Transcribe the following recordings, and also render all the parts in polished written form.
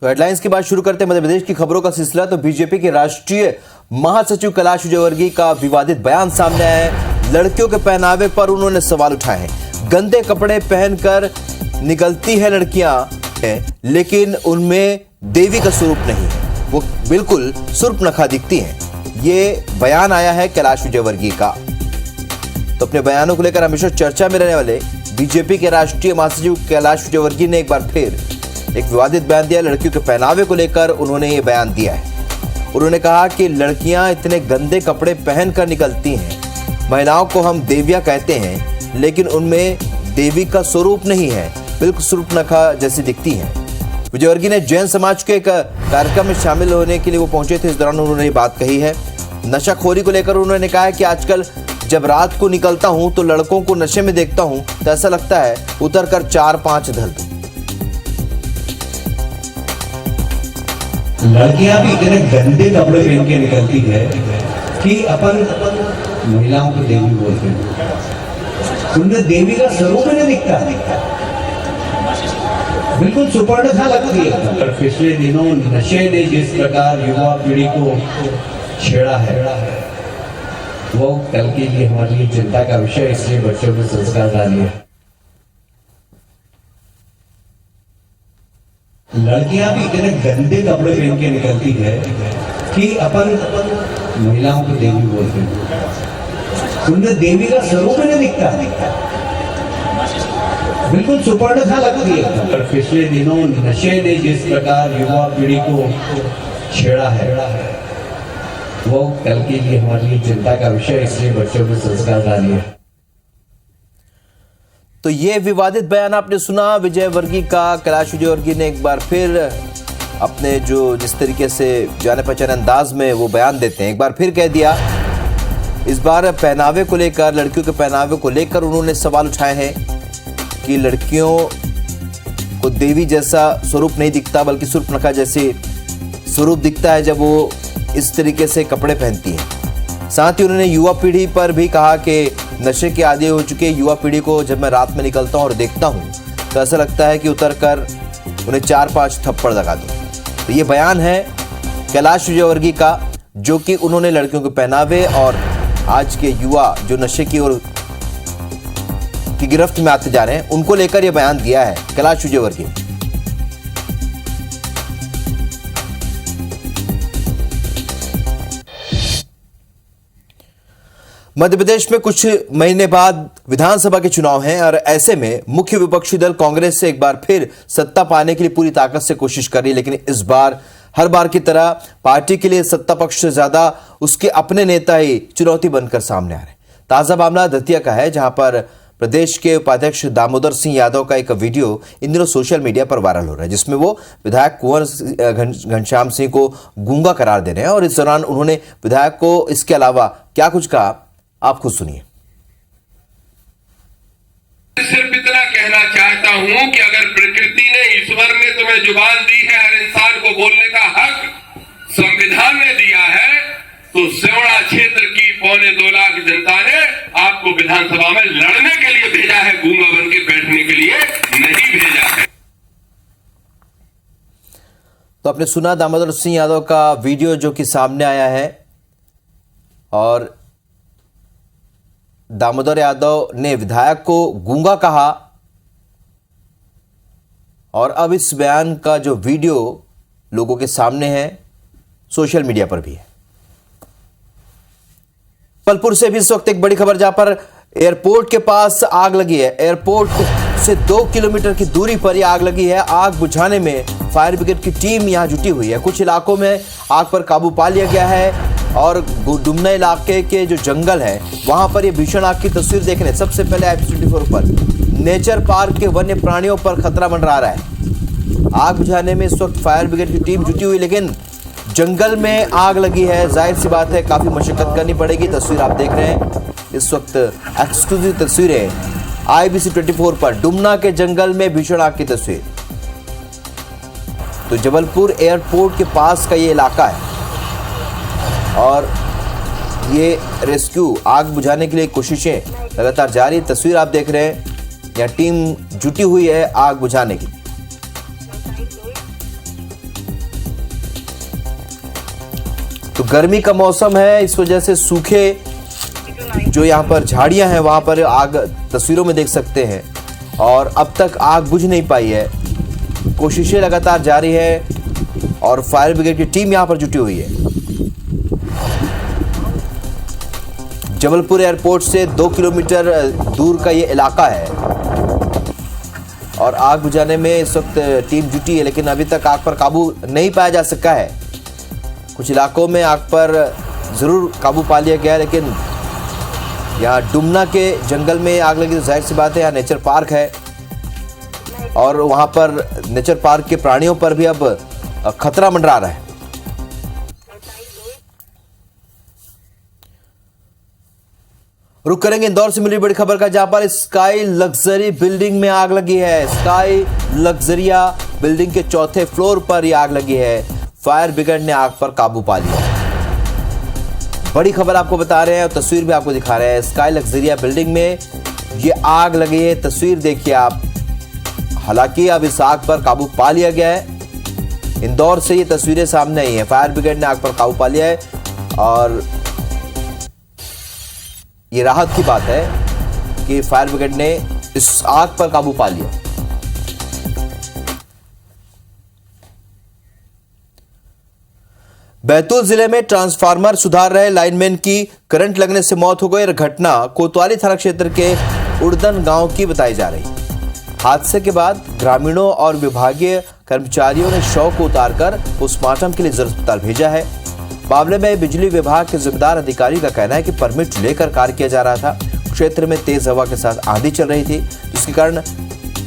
तो हेडलाइंस की बात शुरू करते हैं मध्य प्रदेश की खबरों का सिलसिला। तो बीजेपी के राष्ट्रीय महासचिव कैलाश विजयवर्गीय का विवादित बयान सामने आया है। लड़कियों के पहनावे पर उन्होंने सवाल उठाए हैं। गंदे कपड़े पहनकर निकलती है लड़कियां, लेकिन उनमें देवी का स्वरूप नहीं है, वो बिल्कुल सुर्पनखा दिखती हैं। ये बयान आया है कैलाश विजयवर्गीय का। तो अपने बयानों को लेकर हमेशा चर्चा में रहने वाले बीजेपी के राष्ट्रीय महासचिव कैलाश विजयवर्गीय ने एक बार फिर एक विवादित बयान दिया। लड़कियों के पहनावे को लेकर उन्होंने ये बयान दिया है। उन्होंने कहा कि लड़कियां इतने गंदे कपड़े पहनकर निकलती हैं, महिलाओं को हम देवियां कहते हैं, लेकिन उनमें देवी का स्वरूप नहीं है, बिल्कुल सुर्पनखा जैसी दिखती हैं। विजयवर्गीय ने जैन समाज के एक कार्यक्रम में शामिल होने के लिए वो पहुंचे थे। इस दौरान उन्होंने ये बात कही है। नशाखोरी को लेकर उन्होंने कहा है कि आजकल जब रात को निकलता हूं तो लड़कों को नशे में देखता हूं तो ऐसा लगता है उतर कर 4-5 धल दूं। लड़कियां भी इतने गंदे कपड़े पहन के निकलती है कि अपन महिलाओं को देवी बोलते हैं। उनमें देवी का स्वरूप नहीं दिखता, बिल्कुल सुपर्णखा लगती है। पर पिछले दिनों नशे ने जिस प्रकार युवा पीढ़ी को छेड़ा है, वो कल के लिए हमारे लिए चिंता का विषय, इसलिए बच्चों में संस्कार डालिए। लड़कियां भी इतने गंदे कपड़े पहन के निकलती है कि अपन महिलाओं को देवी बोलते हैं। उनमें देवी का स्वरूप नहीं दिखता, बिल्कुल सुपर्णखा लगती है। पर पिछले दिनों नशे ने जिस प्रकार युवा पीढ़ी को छेड़ा है, वो कल के लिए हमारे लिए चिंता का विषय, इसलिए बच्चों में संस्कार डालिए। तो ये विवादित बयान आपने सुना विजयवर्गीय का। कैलाश विजयवर्गीय ने एक बार फिर अपने जिस तरीके से जाने पहचाने अंदाज में वो बयान देते हैं, एक बार फिर कह दिया। इस बार पहनावे को लेकर, लड़कियों के पहनावे को लेकर उन्होंने सवाल उठाए हैं कि लड़कियों को देवी जैसा स्वरूप नहीं दिखता, बल्कि सुर्पनखा जैसे स्वरूप दिखता है जब वो इस तरीके से कपड़े पहनती है। साथ ही उन्होंने युवा पीढ़ी पर भी कहा कि नशे के आदी हो चुके युवा पीढ़ी को जब मैं रात में निकलता हूं और देखता हूं तो ऐसा लगता है कि उतर कर उन्हें 4-5 थप्पड़ लगा दूं। तो ये बयान है कैलाश विजयवर्गीय का, जो कि उन्होंने लड़कियों के पहनावे और आज के युवा जो नशे की ओर की गिरफ्त में आते जा रहे हैं, उनको लेकर यह बयान दिया है कैलाश विजयवर्गीय। मध्य प्रदेश में कुछ महीने बाद विधानसभा के चुनाव हैं और ऐसे में मुख्य विपक्षी दल कांग्रेस से एक बार फिर सत्ता पाने के लिए पूरी ताकत से कोशिश कर रही है। लेकिन इस बार हर बार की तरह पार्टी के लिए सत्ता पक्ष से ज्यादा उसके अपने नेता ही चुनौती बनकर सामने आ रहे हैं। ताजा मामला दतिया का है, जहां पर प्रदेश के उपाध्यक्ष दामोदर सिंह यादव का एक वीडियो इन दिनों सोशल मीडिया पर वायरल हो रहा है, जिसमें वो विधायक कुंवर घनश्याम सिंह को गूंगा करार दे रहे हैं। और इस दौरान उन्होंने विधायक को इसके अलावा क्या कुछ कहा, आप खुद सुनिए। सिर्फ इतना कहना चाहता हूं कि अगर प्रकृति ने, ईश्वर ने तुम्हें जुबान दी है, हर इंसान को बोलने का हक संविधान ने दिया है, तो सेवड़ा क्षेत्र की 2.25 लाख जनता ने आपको विधानसभा में लड़ने के लिए भेजा है, गूंगा बन के बैठने के लिए नहीं भेजा है। तो आपने सुना दामोदर सिंह यादव का वीडियो जो कि सामने आया है, और दामोदर यादव ने विधायक को गूंगा कहा, और अब इस बयान का जो वीडियो लोगों के सामने है, सोशल मीडिया पर भी है। जबलपुर से भी इस वक्त एक बड़ी खबर, जहां पर एयरपोर्ट के पास आग लगी है। एयरपोर्ट से 2 किलोमीटर की दूरी पर यह आग लगी है। आग बुझाने में फायर ब्रिगेड की टीम यहां जुटी हुई है। कुछ इलाकों में आग पर काबू पा लिया गया है, और डुमना इलाके के जो जंगल है वहां पर ये भीषण आग की तस्वीर देखने सबसे पहले IPC24 पर नेचर पार्क के वन्य प्राणियों पर खतरा मंडरा रहा है। आग बुझाने में इस वक्त फायर ब्रिगेड की टीम जुटी हुई, लेकिन जंगल में आग लगी है, जाहिर सी बात है काफी मशक्कत करनी पड़ेगी। तस्वीर आप देख रहे हैं इस वक्त एक्सक्लूसिव तस्वीरें IPC24 पर, डुमना के जंगल में भीषण आग की तस्वीर। तो जबलपुर एयरपोर्ट के पास का ये इलाका है, और ये रेस्क्यू आग बुझाने के लिए कोशिशें लगातार जारी। तस्वीर आप देख रहे हैं, यहाँ टीम जुटी हुई है आग बुझाने की। तो गर्मी का मौसम है, इस वजह से सूखे जो यहाँ पर झाड़ियां हैं वहां पर आग तस्वीरों में देख सकते हैं और अब तक आग बुझ नहीं पाई है। कोशिशें लगातार जारी है और फायर ब्रिगेड की टीम यहां पर जुटी हुई है। जबलपुर एयरपोर्ट से 2 किलोमीटर दूर का ये इलाका है और आग बुझाने में इस वक्त टीम जुटी है, लेकिन अभी तक आग पर काबू नहीं पाया जा सका है। कुछ इलाकों में आग पर जरूर काबू पा लिया गया, लेकिन यहाँ डुमना के जंगल में आग लगी तो जाहिर सी बात है यहाँ नेचर पार्क है और वहां पर नेचर पार्क के प्राणियों पर भी अब खतरा मंडरा रहा है। रुक करेंगे इंदौर से मिली बड़ी खबर का, जहां पर स्काई लग्जरी बिल्डिंग में आग लगी है। स्काई लग्जरिया बिल्डिंग के 4थे फ्लोर पर यह आग लगी है। फायर ब्रिगेड ने आग पर काबू पा लिया। बड़ी खबर आपको बता रहे हैं और तस्वीर भी आपको दिखा रहे हैं। स्काई लग्जरिया बिल्डिंग में ये आग लगी है, तस्वीर देखिए आप। हालांकि अब इस आग पर काबू पा लिया गया है। इंदौर से ये तस्वीरें सामने आई हैं। फायर ब्रिगेड ने आग पर काबू पा लिया है और ये राहत की बात है कि फायर ब्रिगेड ने इस आग पर काबू पा लिया। बैतूल जिले में ट्रांसफार्मर सुधार रहे लाइनमैन की करंट लगने से मौत हो गई। घटना कोतवाली थाना क्षेत्र के उड़दन गांव की बताई जा रही। हादसे के बाद ग्रामीणों और विभागीय कर्मचारियों ने शव को उतारकर पोस्टमार्टम के लिए जिला अस्पताल भेजा है। मामले में बिजली विभाग के जिम्मेदार अधिकारी का कहना है कि परमिट लेकर कार्य किया जा रहा था। क्षेत्र में तेज हवा के साथ आंधी चल रही थी, जिसके कारण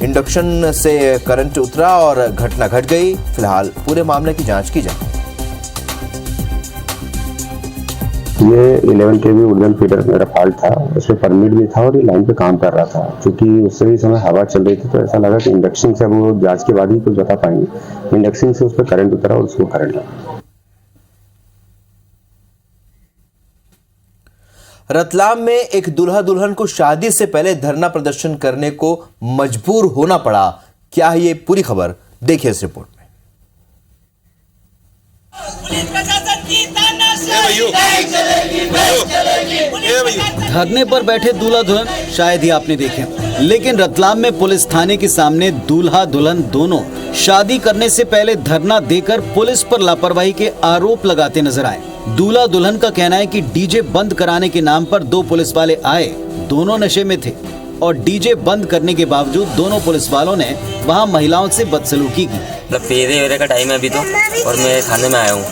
इंडक्शन से करंट उतरा और घटना घट गई। फिलहाल पूरे मामले की जांच की जाए। ये 11 kV उड़न फीडर मेरा फॉल्ट था, उसमें परमिट भी था और ये लाइन पे काम कर रहा था। क्योंकि उस समय हवा चल रही थी तो ऐसा लगा कि इंडक्शन से वो जांच के बाद ही कुछ बता पाएंगे। इंडक्शन से उस पर करंट उतरा और उसको करंट लगा। रतलाम में एक दूल्हा दुल्हन को शादी से पहले धरना प्रदर्शन करने को मजबूर होना पड़ा। क्या है ये पूरी खबर, देखिए इस रिपोर्ट में। धरने पर बैठे दूल्हा दुल्हन शायद ही आपने देखे, लेकिन रतलाम में पुलिस थाने के सामने दूल्हा दुल्हन दोनों शादी करने से पहले धरना देकर पुलिस पर लापरवाही के आरोप लगाते नजर आए। दूल्हा दुल्हन का कहना है कि डीजे बंद कराने के नाम पर 2 पुलिस वाले आए, दोनों नशे में थे और डीजे बंद करने के बावजूद दोनों पुलिस वालों ने वहां महिलाओं से बदसलूकी की। फेरे का टाइम है अभी तो, और मैं थाने में आया हूँ।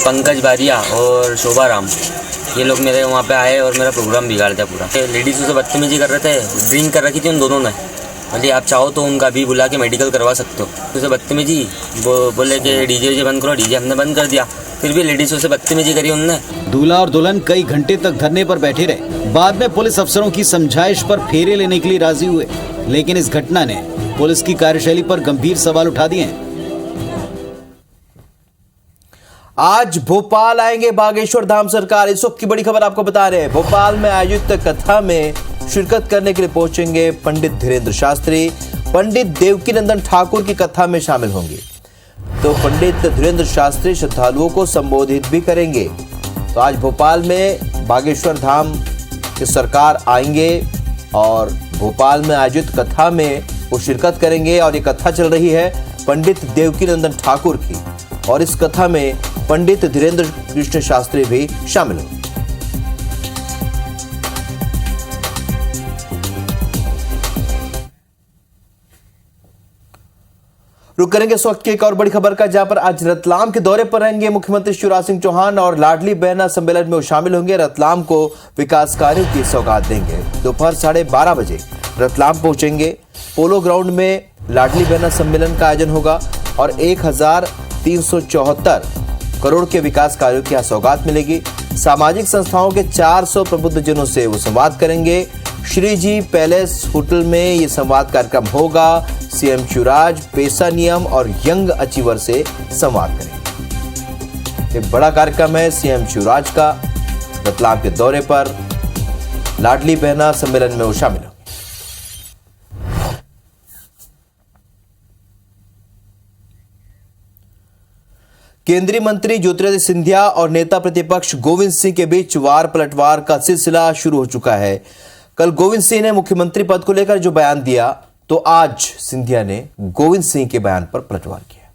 पंकज बारिया और शोभा राम ये लोग मेरे वहाँ पे आए और मेरा प्रोग्राम बिगाड़ दिया पूरा। लेडीज़ से बदतमीजी कर रहे थे, ड्रिंक कर रखी थी उन दोनों ने। मतलब आप चाहो तो उनका भी बुला के मेडिकल करवा सकते हो। उसे बदतमीजी बोले कि डीजे बंद करो, डीजे हमने बंद कर दिया, फिर भी लेडीज़ों से बदतमीजी करी उनने। दूल्हा और दुल्हन कई घंटे तक धरने पर बैठे रहे। बाद में पुलिस अफसरों की समझाइश पर फेरे लेने के लिए राजी हुए, लेकिन इस घटना ने पुलिस की कार्यशैली पर गंभीर सवाल उठा दिए हैं। आज भोपाल आएंगे बागेश्वर धाम सरकार। इस वक्त की बड़ी खबर आपको बता रहे हैं। भोपाल में आयोजित कथा में शिरकत करने के लिए पहुंचेंगे पंडित धीरेन्द्र शास्त्री। पंडित देवकीनंदन ठाकुर की कथा में शामिल होंगे। तो पंडित धीरेन्द्र शास्त्री श्रद्धालुओं को संबोधित भी करेंगे। तो आज भोपाल में बागेश्वर धाम के सरकार आएंगे और भोपाल में आयोजित कथा में वो शिरकत करेंगे। और ये कथा चल रही है पंडित देवकीनंदन ठाकुर की, और इस कथा में पंडित धीरेन्द्र कृष्ण शास्त्री भी शामिल होंगे। रुक करेंगे इस वक्त की एक और बड़ी खबर का, जहां पर आज रतलाम के दौरे पर रहेंगे मुख्यमंत्री शिवराज सिंह चौहान और लाडली बहना सम्मेलन में वो शामिल होंगे। रतलाम को विकास कार्यों की सौगात देंगे। दोपहर 12:30 बजे रतलाम पहुंचेंगे। पोलो ग्राउंड में लाडली बहना सम्मेलन का आयोजन होगा और 1374 करोड़ के विकास कार्यों की सौगात मिलेगी। सामाजिक संस्थाओं के 400 प्रबुद्धजनों से वो संवाद करेंगे। श्री जी पैलेस होटल में ये संवाद कार्यक्रम होगा। सीएम शिवराज पेशा नियम और यंग अचीवर से संवाद करेंगे। एक बड़ा कार्यक्रम है सीएम शिवराज का। रतलाम के दौरे पर लाडली बहना सम्मेलन में वो शामिल होंगे। केंद्रीय मंत्री ज्योतिरादित्य सिंधिया और नेता प्रतिपक्ष गोविंद सिंह के बीच वार पलटवार का सिलसिला शुरू हो चुका है। कल गोविंद सिंह ने मुख्यमंत्री पद को लेकर जो बयान दिया, तो आज सिंधिया ने गोविंद सिंह के बयान पर पलटवार किया।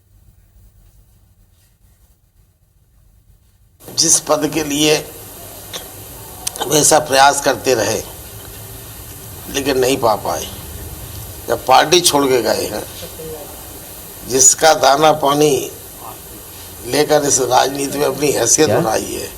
जिस पद के लिए हमेशा प्रयास करते रहे लेकिन नहीं पा पाए, जब पार्टी छोड़ के गए हैं, जिसका दाना पानी लेकर इस राजनीति में अपनी हैसियत बनाई है,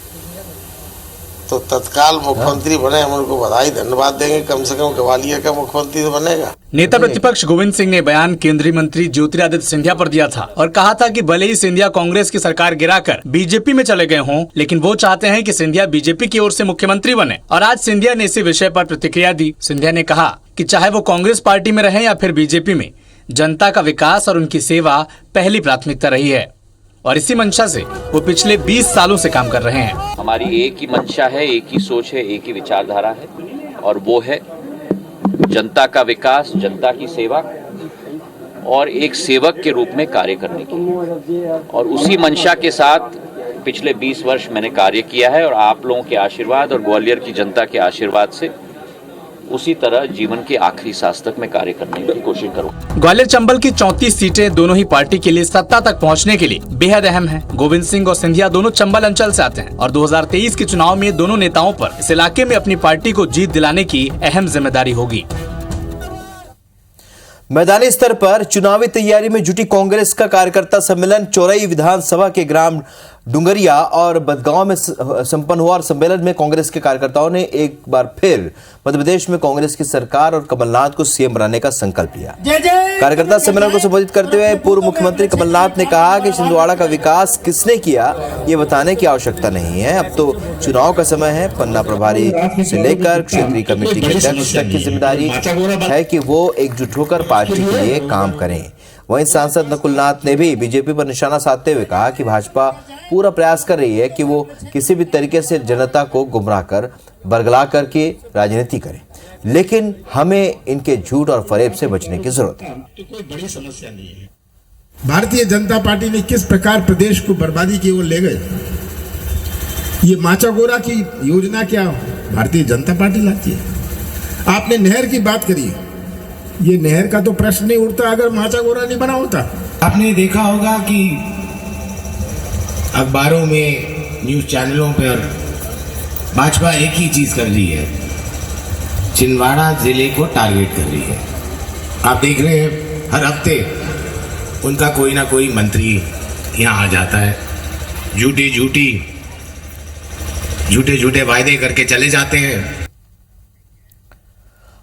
तो तत्काल मुख्यमंत्री बने, हम उनको बधाई धन्यवाद देंगे। कम से कम ग्वालियर का मुख्यमंत्री तो बनेगा। नेता प्रतिपक्ष गोविंद सिंह ने बयान केंद्रीय मंत्री ज्योतिरादित्य सिंधिया पर दिया था और कहा था कि भले ही सिंधिया कांग्रेस की सरकार गिराकर बीजेपी में चले गए हों, लेकिन वो चाहते हैं कि सिंधिया बीजेपी की ओर से मुख्यमंत्री बने। और आज सिंधिया ने इसी विषय पर प्रतिक्रिया दी। सिंधिया ने कहा कि चाहे वो कांग्रेस पार्टी में रहे या फिर बीजेपी में, जनता का विकास और उनकी सेवा पहली प्राथमिकता रही है और इसी मंशा से वो पिछले 20 सालों से काम कर रहे हैं। हमारी एक ही मंशा है, एक ही सोच है, एक ही विचारधारा है और वो है जनता का विकास, जनता की सेवा और एक सेवक के रूप में कार्य करने की। और उसी मंशा के साथ पिछले 20 वर्ष मैंने कार्य किया है और आप लोगों के आशीर्वाद और ग्वालियर की जनता के आशीर्वाद से उसी तरह जीवन के आखिरी सांस तक मैं कार्य करने की कोशिश करूंगा। ग्वालियर चंबल की 34 सीटें दोनों ही पार्टी के लिए सत्ता तक पहुंचने के लिए बेहद अहम हैं। गोविंद सिंह और सिंधिया दोनों चंबल अंचल से आते हैं और 2023 के चुनाव में दोनों नेताओं पर इस इलाके में अपनी पार्टी को जीत दिलाने की अहम जिम्मेदारी होगी। मैदानी स्तर पर चुनावी तैयारी में जुटी कांग्रेस का कार्यकर्ता सम्मेलन चौरई विधानसभा के ग्राम डुंगरिया और बदगांव में संपन्न हुआ और सम्मेलन में कांग्रेस के कार्यकर्ताओं ने एक बार फिर मध्य प्रदेश में कांग्रेस की सरकार और कमलनाथ को सीएम बनाने का संकल्प लिया। कार्यकर्ता सम्मेलन को संबोधित करते हुए पूर्व मुख्यमंत्री कमलनाथ ने कहा कि छिंदवाड़ा का विकास किसने किया ये बताने की आवश्यकता नहीं है, अब तो चुनाव का समय है। पन्ना प्रभारी से लेकर क्षेत्रीय कमेटी के अध्यक्ष तक की जिम्मेदारी है कि वो एकजुट होकर पार्टी के लिए काम करें। वहीं सांसद नकुलनाथ ने भी बीजेपी पर निशाना साधते हुए कहा कि भाजपा पूरा प्रयास कर रही है कि वो किसी भी तरीके से जनता को गुमराह कर बरगला करके राजनीति करे, लेकिन हमें इनके झूठ और फरेब से बचने की जरूरत है। कोई बड़ी समस्या नहीं है। भारतीय जनता पार्टी ने किस प्रकार प्रदेश को बर्बादी की ओर ले गए, ये माचागोरा की योजना क्या भारतीय जनता पार्टी लाती है। आपने नहर की बात करी, ये नहर का तो प्रश्न नहीं उठता अगर माचागोरा नहीं बना होता। आपने देखा होगा कि अखबारों में, न्यूज चैनलों पर भाजपा एक ही चीज कर रही है, छिंदवाड़ा जिले को टारगेट कर रही है। आप देख रहे हैं हर हफ्ते उनका कोई ना कोई मंत्री यहाँ आ जाता है, झूठे वायदे करके चले जाते हैं।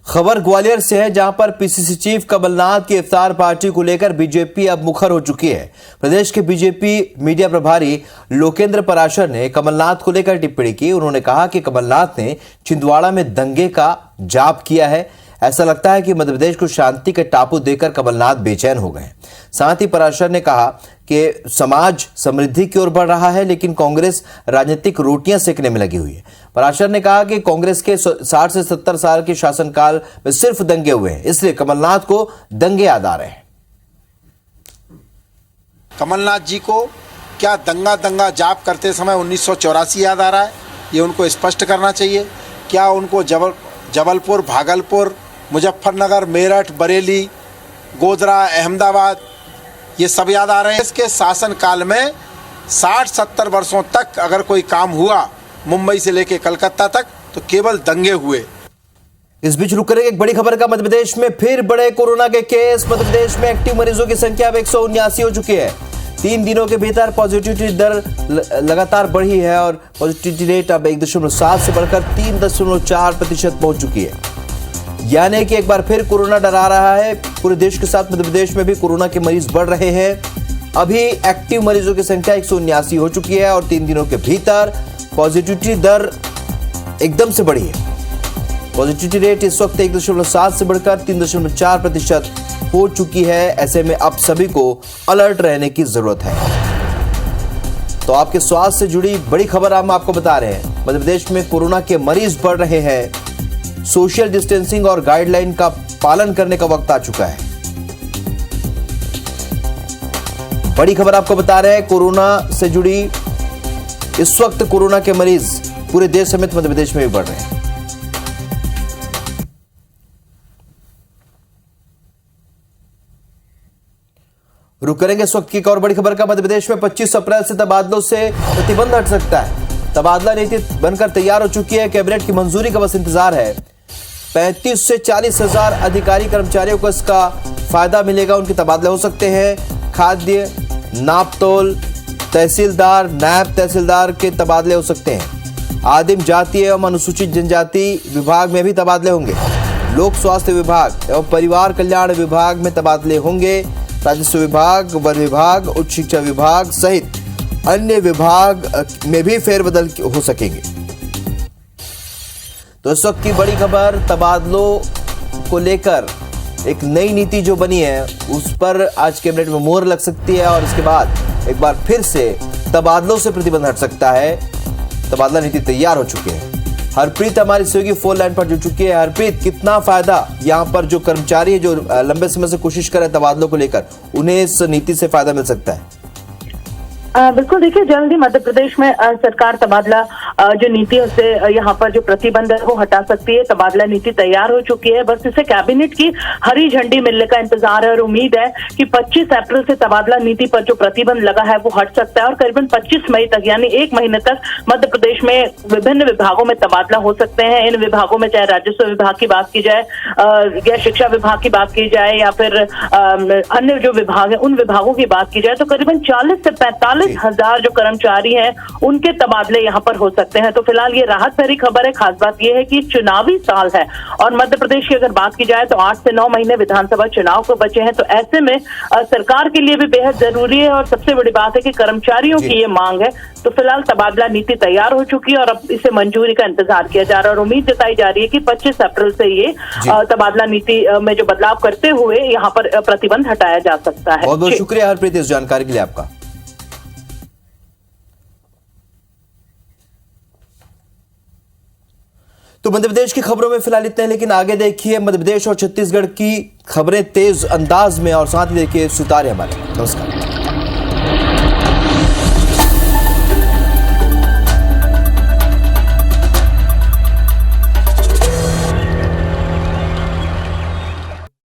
खबर ग्वालियर से है, जहां पर पीसीसी चीफ कमलनाथ की इफ्तार पार्टी को लेकर बीजेपी अब मुखर हो चुकी है। प्रदेश के बीजेपी मीडिया प्रभारी लोकेंद्र पराशर ने कमलनाथ को लेकर टिप्पणी की। उन्होंने कहा कि कमलनाथ ने छिंदवाड़ा में दंगे का जाप किया है। ऐसा लगता है कि मध्य प्रदेश को शांति के टापू देकर कमलनाथ बेचैन हो गए। साथ ही पराशर ने कहा कि समाज समृद्धि की ओर बढ़ रहा है, लेकिन कांग्रेस राजनीतिक रोटियां सेकने में लगी हुई है। पराशर ने कहा कि कांग्रेस के 60 से 70 साल के शासनकाल में सिर्फ दंगे हुए हैं, इसलिए कमलनाथ को दंगे याद आ रहे हैं। कमलनाथ जी को क्या दंगा जाप करते समय 1984 याद आ रहा है, ये उनको स्पष्ट करना चाहिए। क्या उनको जबलपुर, भागलपुर, मुजफ्फरनगर, मेरठ, बरेली, गोधरा, अहमदाबाद ये सब याद आ रहे हैं? इसके शासनकाल में 60-70 वर्षों तक अगर कोई काम हुआ मुंबई से लेके कलकत्ता तक, तो केवल दंगे हुए। इस बीच रुक करेंगे एक बड़ी खबर का। मध्य प्रदेश में फिर बड़े कोरोना के केस। मध्य प्रदेश में एक्टिव मरीजों की संख्या अब 179 हो चुकी है। 3 दिनों के भीतर पॉजिटिविटी दर लगातार बढ़ी है और पॉजिटिविटी रेट अब 1.7 से बढ़कर 3.4% पहुंच चुकी है। यानी कि एक बार फिर कोरोना डरा रहा है। पूरे देश के साथ मध्य प्रदेश में भी कोरोना के मरीज बढ़ रहे हैं। अभी एक्टिव मरीजों की संख्या 179 हो चुकी है और 3 दिनों के भीतर पॉजिटिविटी दर एकदम से बढ़ी है। पॉजिटिविटी रेट इस वक्त 1.7 से बढ़कर 3.4% हो चुकी है। ऐसे में अब सभी को अलर्ट रहने की जरूरत है। तो आपके स्वास्थ्य से जुड़ी बड़ी खबर हम आपको बता रहे हैं। मध्य प्रदेश में कोरोना के मरीज बढ़ रहे हैं। सोशल डिस्टेंसिंग और गाइडलाइन का पालन करने का वक्त आ चुका है। बड़ी खबर आपको बता रहे हैं कोरोना से जुड़ी। इस वक्त कोरोना के मरीज पूरे देश समेत मध्य प्रदेश में भी बढ़ रहे हैं। रुक करेंगे इस वक्त की एक और बड़ी खबर का। मध्य प्रदेश में 25 अप्रैल से तबादलों से प्रतिबंध हट सकता है। तबादला नीति बनकर तैयार हो चुकी है। कैबिनेट की मंजूरी का बस इंतजार है। 35 से 40 हजार अधिकारी कर्मचारियों को इसका फायदा मिलेगा। उनके तबादले हो सकते हैं। खाद्य, नापतोल, तहसीलदार, नायब तहसीलदार के तबादले हो सकते हैं। आदिम जाति एवं अनुसूचित जनजाति विभाग में भी तबादले होंगे। लोक स्वास्थ्य विभाग एवं परिवार कल्याण विभाग में तबादले होंगे। राजस्व विभाग, वन विभाग, उच्च शिक्षा विभाग सहित अन्य विभाग में भी फेरबदल हो सकेंगे। तो इस वक्त की बड़ी खबर, तबादलों को लेकर एक नई नीति जो बनी है उस पर आज कैबिनेट में मोहर लग सकती है और इसके बाद एक बार फिर से तबादलों से प्रतिबंध हट सकता है। तबादला नीति तैयार हो चुकी है। हरप्रीत हमारी सहयोगी फोन लाइन पर जुड़ चुकी है। हरप्रीत, कितना फायदा यहाँ पर जो कर्मचारी है जो लंबे समय से कोशिश कर रहे हैं तबादलों को लेकर, उन्हें इस नीति से फायदा मिल सकता है? बिल्कुल, देखिए जल्दी मध्य प्रदेश में सरकार तबादला जो नीति है उससे यहाँ पर जो प्रतिबंध है वो हटा सकती है। तबादला नीति तैयार हो चुकी है, बस इसे कैबिनेट की हरी झंडी मिलने का इंतजार है और उम्मीद है कि 25 अप्रैल से तबादला नीति पर जो प्रतिबंध लगा है वो हट सकता है और करीबन 25 मई तक यानी 1 महीने तक मध्य प्रदेश में विभिन्न विभागों में तबादला हो सकते हैं। इन विभागों में चाहे राजस्व विभाग की बात की जाए या शिक्षा विभाग की बात की जाए या फिर अन्य जो विभाग है उन विभागों की बात की जाए तो करीबन 40 से 45 हजार जो कर्मचारी हैं उनके तबादले यहाँ पर हो सकते हैं। तो फिलहाल ये राहत भरी खबर है। खास बात ये है कि चुनावी साल है और मध्य प्रदेश की अगर बात की जाए तो 8 से 9 महीने विधानसभा चुनाव को बचे हैं। तो ऐसे में सरकार के लिए भी बेहद जरूरी है और सबसे बड़ी बात है कि कर्मचारियों की ये मांग है। तो फिलहाल तबादला नीति तैयार हो चुकी है और अब इसे मंजूरी का इंतजार किया जा रहा है और उम्मीद जताई जा रही है कि 25 अप्रैल से ये तबादला नीति में जो बदलाव करते हुए यहाँ पर प्रतिबंध हटाया जा सकता है। बहुत बहुत शुक्रिया हरप्रीत इस जानकारी के लिए आपका। तो मध्य प्रदेश की खबरों में फिलहाल इतना है, लेकिन आगे देखिए मध्य प्रदेश और छत्तीसगढ़ की खबरें तेज अंदाज में और साथ ही देखिए सितारे हमारे। नमस्कार।